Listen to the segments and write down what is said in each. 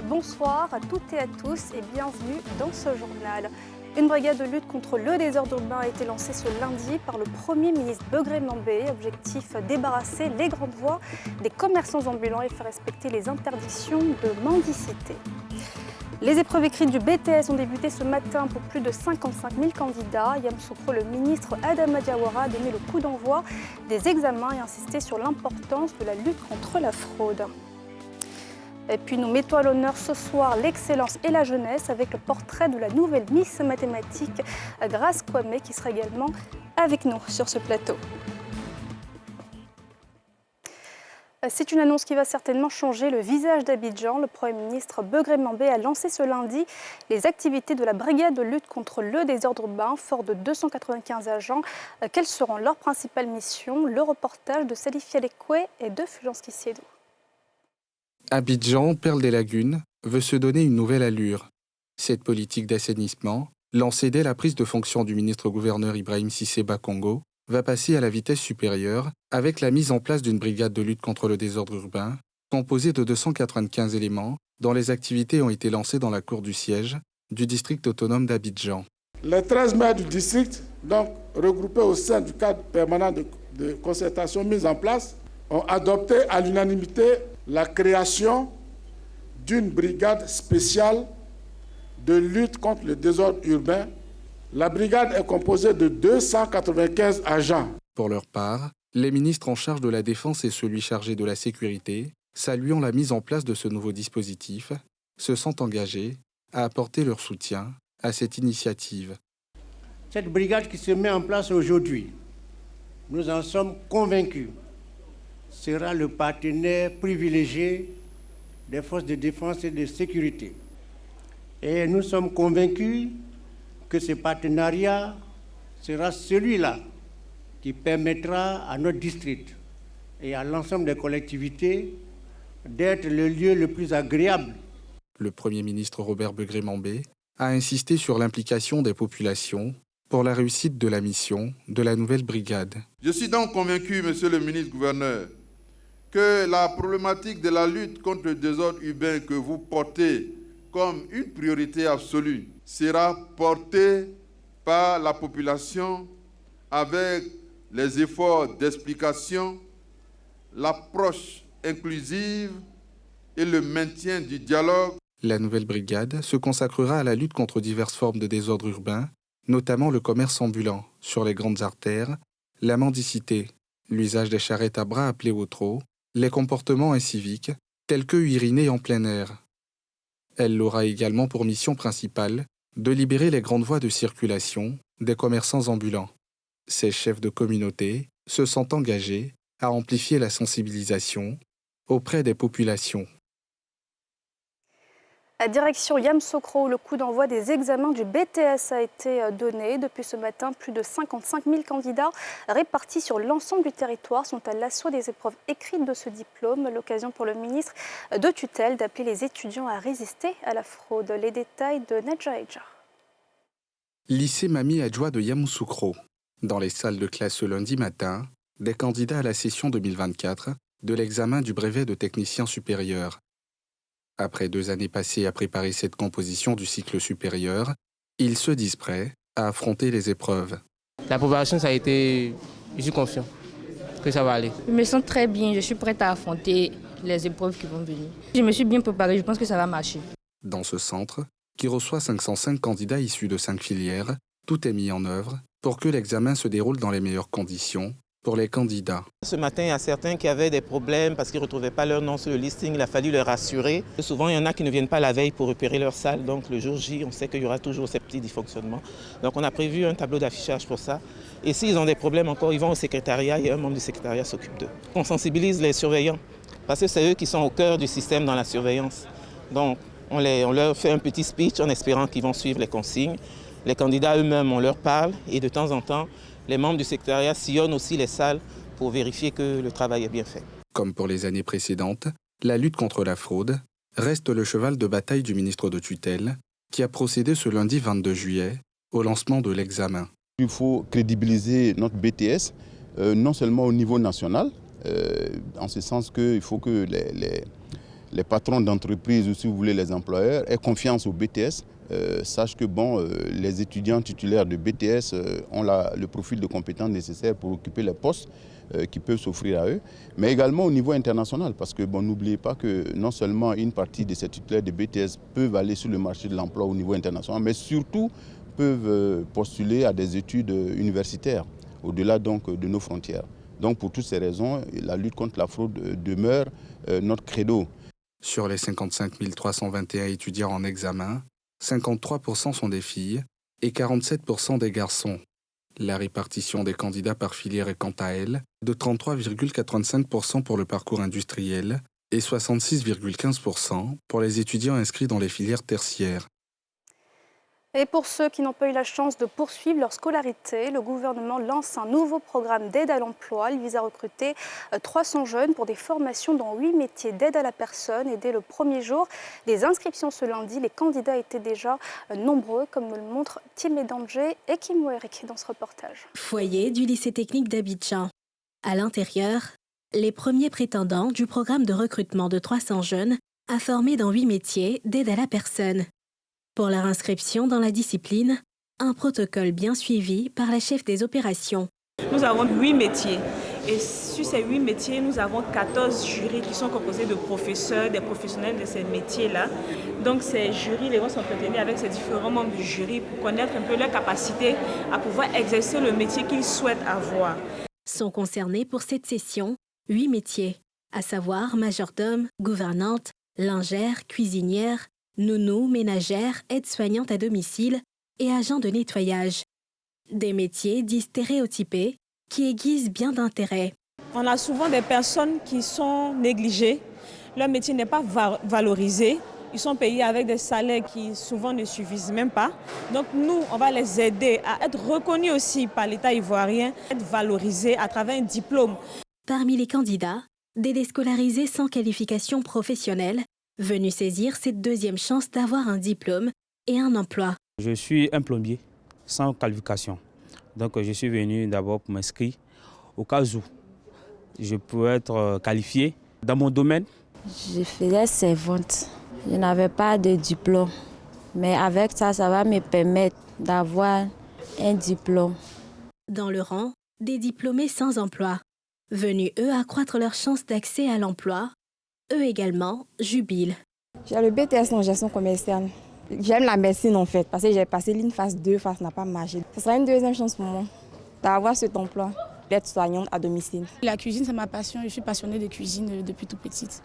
Bonsoir à toutes et à tous et bienvenue dans ce journal. Une brigade de lutte contre le désordre urbain a été lancée ce lundi par le Premier ministre Begré Mambé. Objectif, débarrasser les grandes voies des commerçants ambulants et faire respecter les interdictions de mendicité. Les épreuves écrites du BTS ont débuté ce matin pour plus de 55 000 candidats. Yamoussoukro, le ministre Adama Diawara, a donné le coup d'envoi des examens et insisté sur l'importance de la lutte contre la fraude. Et puis nous mettons à l'honneur ce soir l'excellence et la jeunesse avec le portrait de la nouvelle Miss Mathématiques, Grace Kwame, qui sera également avec nous sur ce plateau. C'est une annonce qui va certainement changer le visage d'Abidjan. Le Premier ministre Begré Mambé a lancé ce lundi les activités de la brigade de lutte contre le désordre urbain, fort de 295 agents. Quelles seront leurs principales missions? Le reportage de Salif Yalekwe et de Fulgence Kissiedou. Abidjan, perle des lagunes, veut se donner une nouvelle allure. Cette politique d'assainissement, lancée dès la prise de fonction du ministre-gouverneur Ibrahim Cissé Bakongo, va passer à la vitesse supérieure avec la mise en place d'une brigade de lutte contre le désordre urbain, composée de 295 éléments, dont les activités ont été lancées dans la cour du siège du district autonome d'Abidjan. Les 13 maires du district, donc regroupés au sein du cadre permanent de concertation mis en place, ont adopté à l'unanimité la création d'une brigade spéciale de lutte contre le désordre urbain. La brigade est composée de 295 agents. Pour leur part, les ministres en charge de la défense et celui chargé de la sécurité, saluant la mise en place de ce nouveau dispositif, se sont engagés à apporter leur soutien à cette initiative. Cette brigade qui se met en place aujourd'hui, nous en sommes convaincus, sera le partenaire privilégié des forces de défense et de sécurité. Et nous sommes convaincus que ce partenariat sera celui-là qui permettra à notre district et à l'ensemble des collectivités d'être le lieu le plus agréable. Le Premier ministre Robert Begré Mambé a insisté sur l'implication des populations pour la réussite de la mission de la nouvelle brigade. Je suis donc convaincu, monsieur le ministre-gouverneur, que la problématique de la lutte contre le désordre urbain que vous portez comme une priorité absolue sera portée par la population avec les efforts d'explication, l'approche inclusive et le maintien du dialogue. La nouvelle brigade se consacrera à la lutte contre diverses formes de désordre urbain, notamment le commerce ambulant sur les grandes artères, la mendicité, l'usage des charrettes à bras appelées au trot, les comportements inciviques, tels que uriner en plein air. Elle aura également pour mission principale de libérer les grandes voies de circulation des commerçants ambulants. Ces chefs de communauté se sont engagés à amplifier la sensibilisation auprès des populations. À direction Yamoussoukro, le coup d'envoi des examens du BTS a été donné. Depuis ce matin, plus de 55 000 candidats répartis sur l'ensemble du territoire sont à l'assaut des épreuves écrites de ce diplôme. L'occasion pour le ministre de tutelle d'appeler les étudiants à résister à la fraude. Les détails de Nedja Eja. Lycée Mami Adjoua de Yamoussoukro. Dans les salles de classe ce lundi matin, des candidats à la session 2024 de l'examen du brevet de technicien supérieur. Après 2 années passées à préparer cette composition du cycle supérieur, ils se disent prêts à affronter les épreuves. La préparation, ça a été... Je suis confiant que ça va aller. Je me sens très bien, je suis prête à affronter les épreuves qui vont venir. Je me suis bien préparée, je pense que ça va marcher. Dans ce centre, qui reçoit 505 candidats issus de 5 filières, tout est mis en œuvre pour que l'examen se déroule dans les meilleures conditions pour les candidats. Ce matin, il y a certains qui avaient des problèmes parce qu'ils ne retrouvaient pas leur nom sur le listing. Il a fallu les rassurer. Souvent, il y en a qui ne viennent pas la veille pour repérer leur salle. Donc le jour J, on sait qu'il y aura toujours ces petits dysfonctionnements. Donc on a prévu un tableau d'affichage pour ça. Et s'ils ont des problèmes encore, ils vont au secrétariat et un membre du secrétariat s'occupe d'eux. On sensibilise les surveillants parce que c'est eux qui sont au cœur du système dans la surveillance. Donc on leur fait un petit speech en espérant qu'ils vont suivre les consignes. Les candidats eux-mêmes, on leur parle et de temps en temps, les membres du secrétariat sillonnent aussi les salles pour vérifier que le travail est bien fait. Comme pour les années précédentes, la lutte contre la fraude reste le cheval de bataille du ministre de tutelle qui a procédé ce lundi 22 juillet au lancement de l'examen. Il faut crédibiliser notre BTS, non seulement au niveau national, en ce sens qu'il faut que les patrons d'entreprise ou si vous voulez les employeurs aient confiance au BTS. Sache que les étudiants titulaires de BTS ont le profil de compétences nécessaires pour occuper les postes qui peuvent s'offrir à eux, mais également au niveau international, parce que n'oubliez pas que non seulement une partie de ces titulaires de BTS peuvent aller sur le marché de l'emploi au niveau international, mais surtout peuvent postuler à des études universitaires, au-delà donc de nos frontières. Donc pour toutes ces raisons, la lutte contre la fraude demeure notre credo. Sur les 55 321 étudiants en examen, 53% sont des filles et 47% des garçons. La répartition des candidats par filière est quant à elle de 33,85% pour le parcours industriel et 66,15% pour les étudiants inscrits dans les filières tertiaires. Et pour ceux qui n'ont pas eu la chance de poursuivre leur scolarité, le gouvernement lance un nouveau programme d'aide à l'emploi. Il vise à recruter 300 jeunes pour des formations dans 8 métiers d'aide à la personne. Et dès le premier jour des inscriptions ce lundi, les candidats étaient déjà nombreux, comme nous le montrent Timé Danger et Kim Eric dans ce reportage. Foyer du lycée technique d'Abidjan. À l'intérieur, les premiers prétendants du programme de recrutement de 300 jeunes à former dans 8 métiers d'aide à la personne. Pour leur inscription dans la discipline, un protocole bien suivi par la chef des opérations. Nous avons 8 métiers et sur ces 8 métiers, nous avons 14 jurys qui sont composés de professeurs, des professionnels de ces métiers-là. Donc ces jurys vont s'entretenir avec ces différents membres du jury pour connaître un peu leur capacité à pouvoir exercer le métier qu'ils souhaitent avoir. Sont concernés pour cette session 8 métiers, à savoir majordome, gouvernante, lingère, cuisinière, nounou, ménagère, aide-soignante à domicile et agent de nettoyage. Des métiers dits stéréotypés qui aiguisent bien d'intérêt. On a souvent des personnes qui sont négligées, leur métier n'est pas valorisé, ils sont payés avec des salaires qui souvent ne suffisent même pas. Donc nous, on va les aider à être reconnus aussi par l'État ivoirien, être valorisés à travers un diplôme. Parmi les candidats, des déscolarisés sans qualification professionnelle venus saisir cette deuxième chance d'avoir un diplôme et un emploi. Je suis un plombier sans qualification. Donc je suis venu d'abord pour m'inscrire au cas où je peux être qualifié dans mon domaine. Je faisais servante. Je n'avais pas de diplôme. Mais avec ça, ça va me permettre d'avoir un diplôme. Dans le rang, des diplômés sans emploi, venus eux accroître leurs chances d'accès à l'emploi. Eux également jubilent. J'ai le BTS en gestion commerciale. J'aime la médecine en fait, parce que j'ai passé l'une phase 2, phase n'a pas marché. Ce sera une deuxième chance pour moi d'avoir cet emploi, d'être soignante à domicile. La cuisine, c'est ma passion. Je suis passionnée de cuisine depuis toute petite.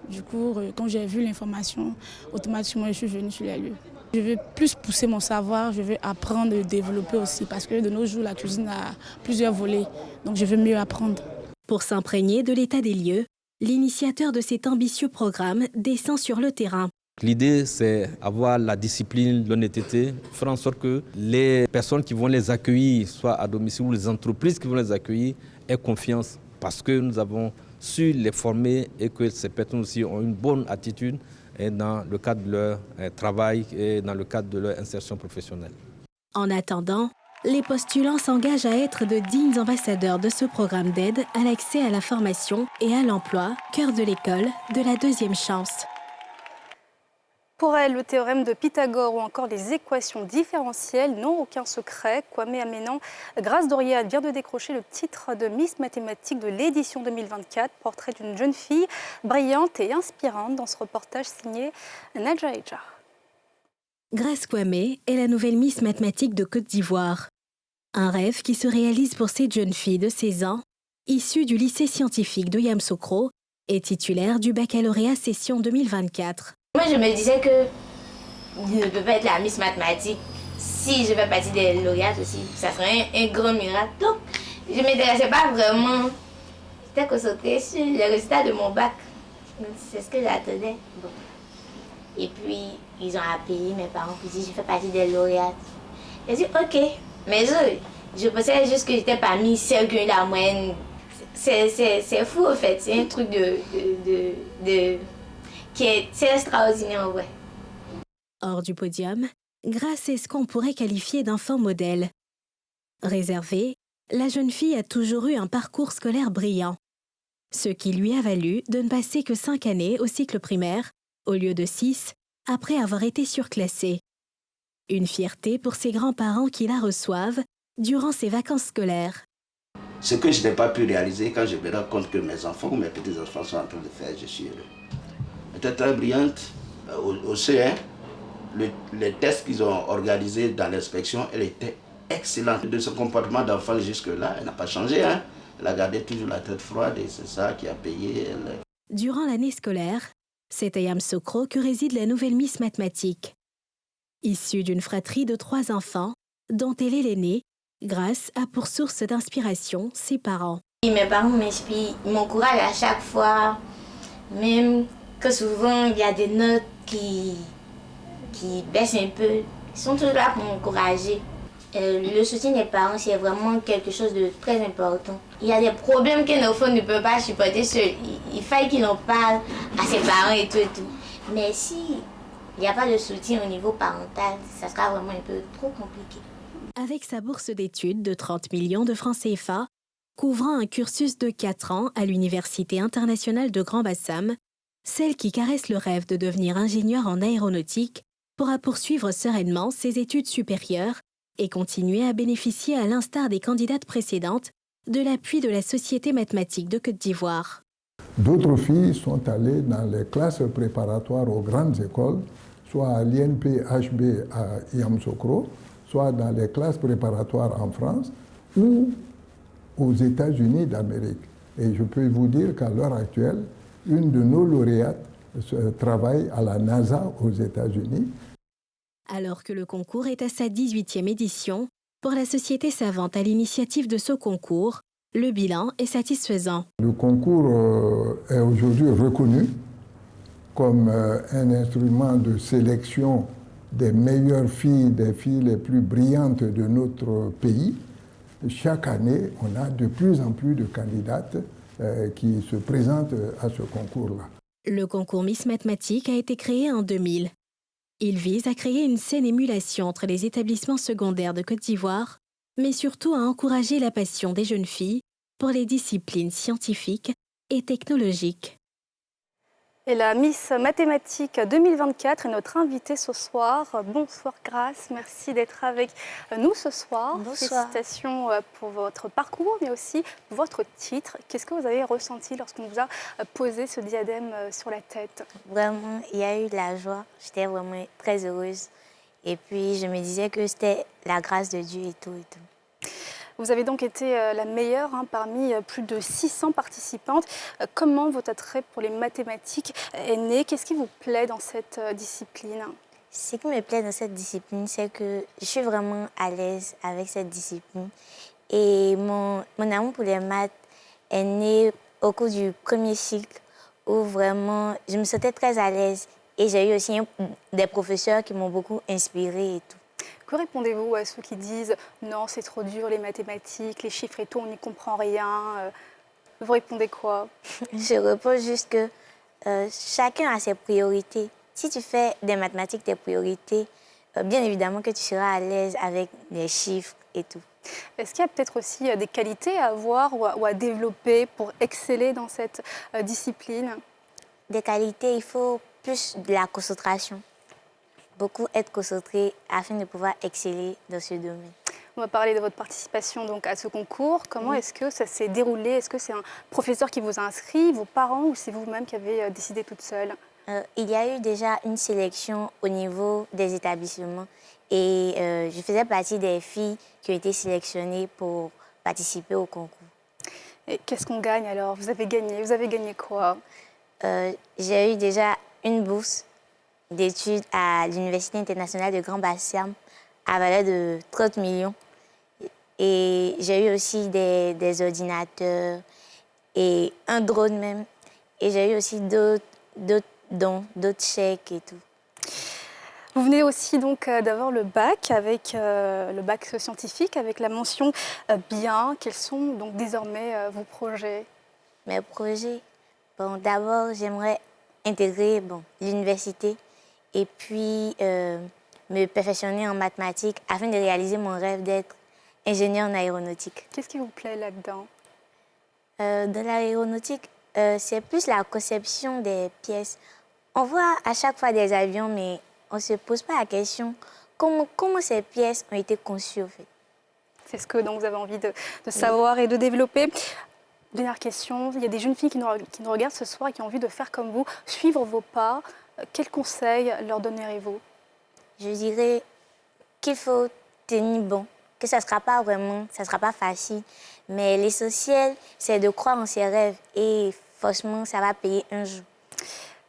Du coup, quand j'ai vu l'information, automatiquement, je suis venue sur les lieux. Je veux plus pousser mon savoir, je veux apprendre et développer aussi, parce que de nos jours, la cuisine a plusieurs volets. Donc, je veux mieux apprendre. Pour s'imprégner de l'état des lieux, l'initiateur de cet ambitieux programme descend sur le terrain. L'idée, c'est avoir la discipline, l'honnêteté, faire en sorte que les personnes qui vont les accueillir, soit à domicile ou les entreprises qui vont les accueillir, aient confiance parce que nous avons su les former et que ces personnes aussi ont une bonne attitude dans le cadre de leur travail et dans le cadre de leur insertion professionnelle. En attendant, les postulants s'engagent à être de dignes ambassadeurs de ce programme d'aide à l'accès à la formation et à l'emploi, cœur de l'école de la deuxième chance. Pour elle, le théorème de Pythagore ou encore les équations différentielles n'ont aucun secret. Kwame Amenan, Grace Doriad vient de décrocher le titre de Miss Mathématiques de l'édition 2024, portrait d'une jeune fille brillante et inspirante dans ce reportage signé Nadja Eja. Grace Kwame est la nouvelle Miss Mathématiques de Côte d'Ivoire. Un rêve qui se réalise pour cette jeune fille de 16 ans, issue du lycée scientifique de Yamoussoukro et titulaire du baccalauréat session 2024. Moi, je me disais que je ne peux pas être la Miss Mathématiques. Si je fais partie des lauréates aussi, ça serait un grand miracle. Donc, je ne m'intéressais pas vraiment. J'étais concentrée sur les résultats de mon bac. C'est ce que j'attendais. Bon. Et puis, ils ont appelé mes parents pour dire que je fais partie des lauréates. J'ai dit ok, mais je pensais juste que j'étais parmi celles qui ont eu la moyenne. C'est fou en fait, c'est un truc c'est extraordinaire en vrai. Hors du podium, Grace est ce qu'on pourrait qualifier d'enfant modèle. Réservée, la jeune fille a toujours eu un parcours scolaire brillant. ce qui lui a valu de ne passer que 5 années au cycle primaire, au lieu de 6, après avoir été surclassé. Une fierté pour ses grands-parents qui la reçoivent durant ses vacances scolaires. Ce que je n'ai pas pu réaliser, quand je me rends compte que mes enfants ou mes petits-enfants sont en train de faire, je suis heureux. Elle était très brillante au C1. Les tests qu'ils ont organisés dans l'inspection, elle était excellente. De ce comportement d'enfant jusque-là, elle n'a pas changé. Hein? Elle a gardé toujours la tête froide et c'est ça qui a payé. Durant l'année scolaire, c'est à Yamoussoukro que réside la nouvelle Miss Mathématiques. Issue d'une fratrie de 3 enfants, dont elle est l'aînée, grâce à pour source d'inspiration ses parents. Mes parents m'inspirent, ils m'encouragent à chaque fois, même que souvent il y a des notes qui baissent un peu. Ils sont toujours là pour m'encourager. Le soutien des parents, c'est vraiment quelque chose de très important. Il y a des problèmes qu'un enfant ne peut pas supporter seul. Il faut qu'il en parle à ses parents et tout. Mais si il n'y a pas de soutien au niveau parental, ça sera vraiment un peu trop compliqué. Avec sa bourse d'études de 30 millions de francs CFA, couvrant un cursus de 4 ans à l'Université internationale de Grand Bassam, celle qui caresse le rêve de devenir ingénieure en aéronautique pourra poursuivre sereinement ses études supérieures et continuer à bénéficier, à l'instar des candidates précédentes, de l'appui de la Société mathématique de Côte d'Ivoire. D'autres filles sont allées dans les classes préparatoires aux grandes écoles, soit à l'INP-HB à Yamoussoukro, soit dans les classes préparatoires en France ou aux États-Unis d'Amérique. Et je peux vous dire qu'à l'heure actuelle, une de nos lauréates travaille à la NASA aux États-Unis. Alors que le concours est à sa 18e édition, pour la société savante à l'initiative de ce concours, le bilan est satisfaisant. Le concours est aujourd'hui reconnu comme un instrument de sélection des meilleures filles, des filles les plus brillantes de notre pays. Chaque année, on a de plus en plus de candidates qui se présentent à ce concours-là. Le concours Miss Mathématiques a été créé en 2000. Il vise à créer une saine émulation entre les établissements secondaires de Côte d'Ivoire, mais surtout à encourager la passion des jeunes filles pour les disciplines scientifiques et technologiques. Et la Miss Mathématiques 2024 est notre invitée ce soir. Bonsoir Grace, merci d'être avec nous ce soir. Bonsoir. Félicitations pour votre parcours, mais aussi votre titre. Qu'est-ce que vous avez ressenti lorsqu'on vous a posé ce diadème sur la tête? Vraiment, il y a eu de la joie. J'étais vraiment très heureuse. Et puis, je me disais que c'était la grâce de Dieu et tout et tout. Vous avez donc été la meilleure parmi plus de 600 participantes. Comment votre attrait pour les mathématiques est né? Qu'est-ce qui vous plaît dans cette discipline? Ce qui me plaît dans cette discipline, c'est que je suis vraiment à l'aise avec cette discipline. Et mon amour pour les maths est né au cours du premier cycle où vraiment je me sentais très à l'aise. Et j'ai eu aussi des professeurs qui m'ont beaucoup inspirée et tout. Que répondez-vous à ceux qui disent « Non, c'est trop dur les mathématiques, les chiffres et tout, on n'y comprend rien ». Vous répondez quoi? Je réponds juste que chacun a ses priorités. Si tu fais des mathématiques tes priorités, bien évidemment que tu seras à l'aise avec les chiffres et tout. Est-ce qu'il y a peut-être aussi des qualités à avoir ou à développer pour exceller dans cette discipline? Des qualités, il faut plus de la concentration. Beaucoup être concentré afin de pouvoir exceller dans ce domaine. On va parler de votre participation donc à ce concours. Comment est-ce que ça s'est déroulé? Est-ce que c'est un professeur qui vous a inscrit, vos parents, ou c'est vous-même qui avez décidé toute seule? Il y a eu déjà une sélection au niveau des établissements et je faisais partie des filles qui ont été sélectionnées pour participer au concours. Et qu'est-ce qu'on gagne alors? Vous avez gagné quoi? J'ai eu déjà une bourse d'études à l'Université internationale de Grand Bassam à valeur de 30 millions. Et j'ai eu aussi des ordinateurs et un drone même. Et j'ai eu aussi d'autres dons, d'autres chèques et tout. Vous venez aussi donc d'avoir le bac, avec le bac scientifique, avec la mention bien. Quels sont donc désormais vos projets? Mes projets? Bon, d'abord, j'aimerais intégrer l'université et puis me perfectionner en mathématiques afin de réaliser mon rêve d'être ingénieur en aéronautique. Qu'est-ce qui vous plaît là-dedans? Dans l'aéronautique, c'est plus la conception des pièces. On voit à chaque fois des avions, mais on ne se pose pas la question comment ces pièces ont été conçues, en fait. C'est ce que donc, vous avez envie de savoir et de développer. Dernière question, il y a des jeunes filles qui nous regardent ce soir et qui ont envie de faire comme vous, suivre vos pas. Quels conseils leur donnerez-vous? Je dirais qu'il faut tenir bon, que ça ne sera pas facile. Mais l'essentiel, c'est de croire en ses rêves et forcément, ça va payer un jour.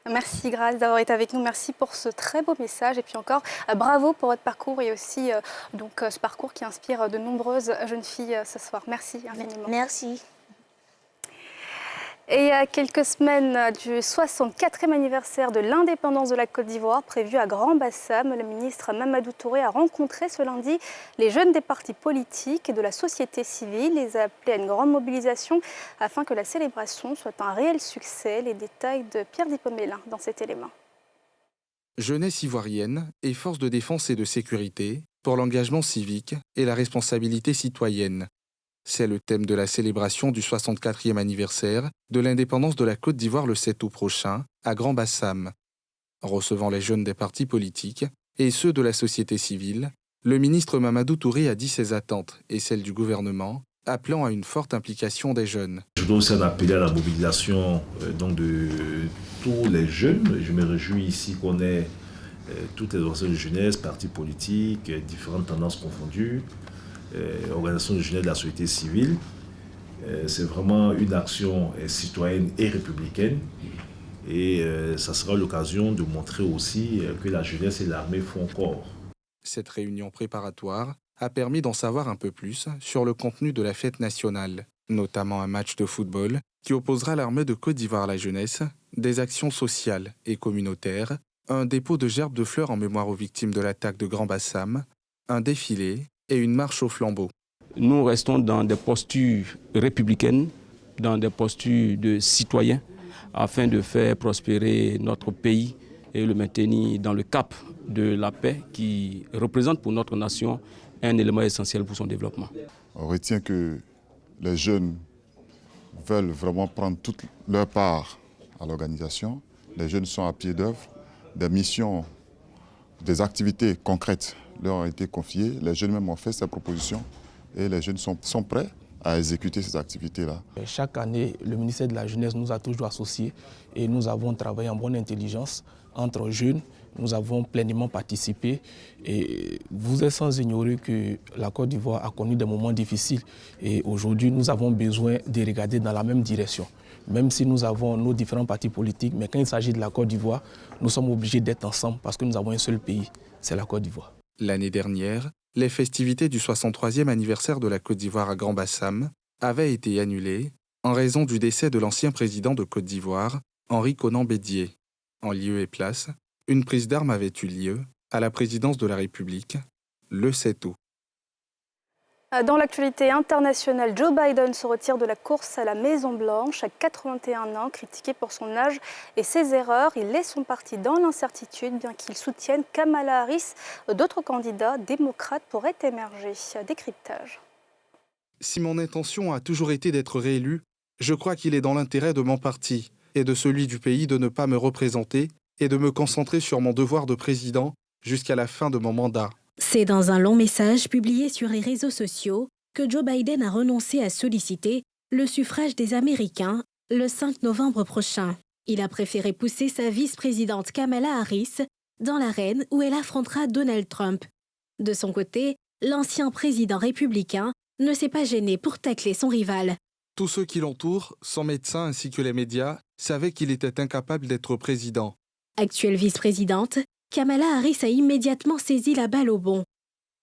Merci Grace d'avoir été avec nous, merci pour ce très beau message et puis encore bravo pour votre parcours et aussi ce parcours qui inspire de nombreuses jeunes filles ce soir. Merci infiniment. Merci. Et à quelques semaines du 64e anniversaire de l'indépendance de la Côte d'Ivoire, prévu à Grand-Bassam, le ministre Mamadou Touré a rencontré ce lundi les jeunes des partis politiques et de la société civile. Il les a appelés à une grande mobilisation afin que la célébration soit un réel succès. Les détails de Pierre Dipomélin dans cet élément. Jeunesse ivoirienne et force de défense et de sécurité pour l'engagement civique et la responsabilité citoyenne. C'est le thème de la célébration du 64e anniversaire de l'indépendance de la Côte d'Ivoire le 7 août prochain à Grand-Bassam. Recevant les jeunes des partis politiques et ceux de la société civile, le ministre Mamadou Touré a dit ses attentes et celles du gouvernement, appelant à une forte implication des jeunes. Je dois aussi en appeler à la mobilisation de tous les jeunes. Je me réjouis ici qu'on ait toutes les organisations de jeunesse, partis politiques, différentes tendances confondues. Organisation de jeunesse de la société civile. C'est vraiment une action citoyenne et républicaine. Et ça sera l'occasion de montrer aussi que la jeunesse et l'armée font corps. Cette réunion préparatoire a permis d'en savoir un peu plus sur le contenu de la fête nationale, notamment un match de football qui opposera l'armée de Côte d'Ivoire à la jeunesse, des actions sociales et communautaires, un dépôt de gerbes de fleurs en mémoire aux victimes de l'attaque de Grand-Bassam, un défilé et une marche au flambeau. Nous restons dans des postures républicaines, dans des postures de citoyens, afin de faire prospérer notre pays et le maintenir dans le cap de la paix qui représente pour notre nation un élément essentiel pour son développement. On retient que les jeunes veulent vraiment prendre toute leur part à l'organisation. Les jeunes sont à pied d'œuvre, des missions, des activités concrètes leur ont été confiées. Les jeunes même ont fait ces propositions et les jeunes sont prêts à exécuter ces activités-là. Chaque année, le ministère de la Jeunesse nous a toujours associés et nous avons travaillé en bonne intelligence entre jeunes. Nous avons pleinement participé et vous êtes sans ignorer que la Côte d'Ivoire a connu des moments difficiles et aujourd'hui nous avons besoin de regarder dans la même direction. Même si nous avons nos différents partis politiques, mais quand il s'agit de la Côte d'Ivoire, nous sommes obligés d'être ensemble parce que nous avons un seul pays, c'est la Côte d'Ivoire. L'année dernière, les festivités du 63e anniversaire de la Côte d'Ivoire à Grand-Bassam avaient été annulées en raison du décès de l'ancien président de Côte d'Ivoire, Henri Konan Bédié. En lieu et place, une prise d'armes avait eu lieu à la présidence de la République le 7 août. Dans l'actualité internationale, Joe Biden se retire de la course à la Maison-Blanche à 81 ans, critiqué pour son âge et ses erreurs. Il laisse son parti dans l'incertitude, bien qu'il soutienne Kamala Harris. D'autres candidats démocrates pourraient émerger. Décryptage. Si mon intention a toujours été d'être réélu, je crois qu'il est dans l'intérêt de mon parti et de celui du pays de ne pas me représenter et de me concentrer sur mon devoir de président jusqu'à la fin de mon mandat. C'est dans un long message publié sur les réseaux sociaux que Joe Biden a renoncé à solliciter le suffrage des Américains le 5 novembre prochain. Il a préféré pousser sa vice-présidente Kamala Harris dans l'arène où elle affrontera Donald Trump. De son côté, l'ancien président républicain ne s'est pas gêné pour tacler son rival. Tous ceux qui l'entourent, son médecin ainsi que les médias, savaient qu'il était incapable d'être président. Actuelle vice-présidente, Kamala Harris a immédiatement saisi la balle au bond.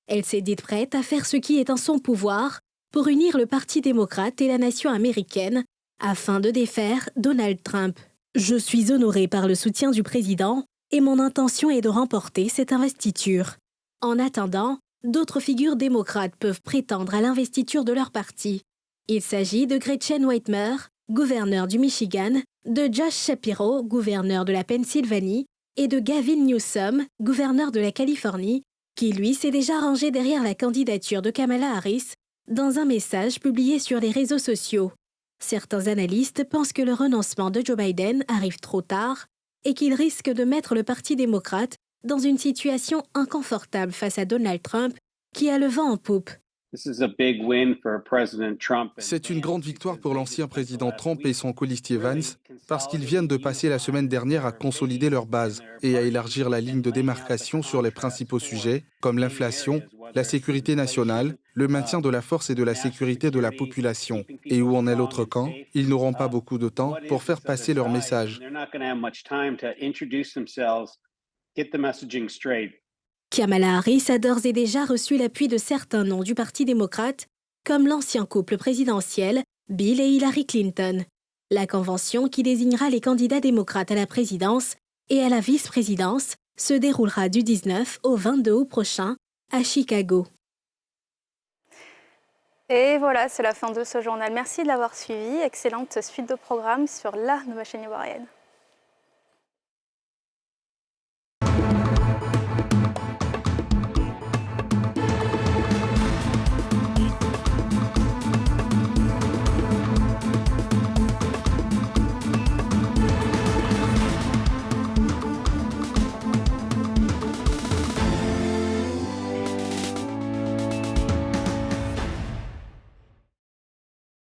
Elle s'est dite prête à faire ce qui est en son pouvoir pour unir le Parti démocrate et la nation américaine afin de défaire Donald Trump. Je suis honorée par le soutien du président et mon intention est de remporter cette investiture. En attendant, d'autres figures démocrates peuvent prétendre à l'investiture de leur parti. Il s'agit de Gretchen Whitmer, gouverneur du Michigan, de Josh Shapiro, gouverneur de la Pennsylvanie, et de Gavin Newsom, gouverneur de la Californie, qui lui s'est déjà rangé derrière la candidature de Kamala Harris dans un message publié sur les réseaux sociaux. Certains analystes pensent que le renoncement de Joe Biden arrive trop tard et qu'il risque de mettre le Parti démocrate dans une situation inconfortable face à Donald Trump, qui a le vent en poupe. C'est une grande victoire pour l'ancien président Trump et son colistier Vance, parce qu'ils viennent de passer la semaine dernière à consolider leur base et à élargir la ligne de démarcation sur les principaux sujets, comme l'inflation, la sécurité nationale, le maintien de la force et de la sécurité de la population. Et où en est l'autre camp, ils n'auront pas beaucoup de temps pour faire passer leur message. Kamala Harris a d'ores et déjà reçu l'appui de certains noms du Parti démocrate, comme l'ancien couple présidentiel Bill et Hillary Clinton. La convention qui désignera les candidats démocrates à la présidence et à la vice-présidence se déroulera du 19 au 22 août prochain à Chicago. Et voilà, c'est la fin de ce journal. Merci de l'avoir suivi. Excellente suite de programmes sur la nouvelle chaîne ivoirienne.